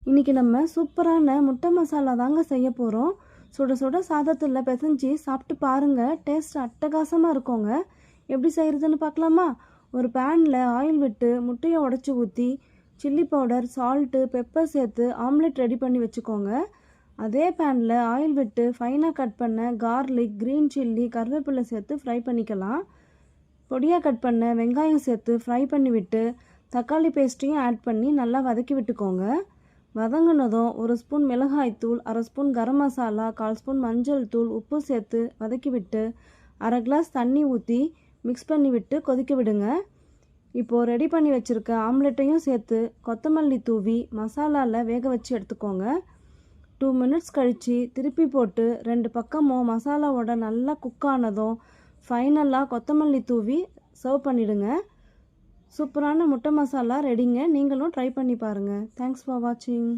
இன்றைக்கி நம்ம சூப்பரான முட்டை மசாலா தாங்க செய்ய போகிறோம். சுட சுட சாதத்தில் பிசைஞ்சு சாப்பிட்டு பாருங்கள், டேஸ்ட் அட்டகாசமாக இருக்குங்க. எப்படி செய்கிறதுன்னு பார்க்கலாமா? ஒரு பேனில் ஆயில் விட்டு முட்டையை உடச்சி ஊற்றி சில்லி பவுடர், சால்ட்டு, பெப்பர் சேர்த்து ஆம்லெட் ரெடி பண்ணி வச்சுக்கோங்க. அதே பேனில் ஆயில் விட்டு ஃபைனாக கட் பண்ண கார்லிக், க்ரீன் சில்லி, கருவேப்பிலை சேர்த்து ஃப்ரை பண்ணிக்கலாம். பொடியாக கட் பண்ண வெங்காயம் சேர்த்து ஃப்ரை பண்ணி விட்டு தக்காளி பேஸ்ட்டையும் ஆட் பண்ணி நல்லா வதக்கி விட்டுக்கோங்க. வதங்கினதும் ஒரு ஸ்பூன் மிளகாய்த்தூள், அரை ஸ்பூன் கரம் மசாலா, 1/4 ஸ்பூன் மஞ்சள் தூள், உப்பு சேர்த்து வதக்கி விட்டு அரை கிளாஸ் தண்ணி ஊற்றி மிக்ஸ் பண்ணி விட்டு கொதிக்க விடுங்க. இப்போது ரெடி பண்ணி வச்சுருக்க ஆம்லெட்டையும் சேர்த்து கொத்தமல்லி தூவி மசாலாவில் வேக வச்சு எடுத்துக்கோங்க. 2 மினிட்ஸ் கழித்து திருப்பி போட்டு 2 பக்கமும் மசாலாவோட நல்லா குக் ஆனதும் ஃபைனலாக கொத்தமல்லி தூவி சர்வ் பண்ணிவிடுங்க. சூப்பரான முட்டை மசாலா ரெடிங்க. நீங்களும் ட்ரை பண்ணி பாருங்கள். தேங்க்ஸ் ஃபார் வாட்சிங்.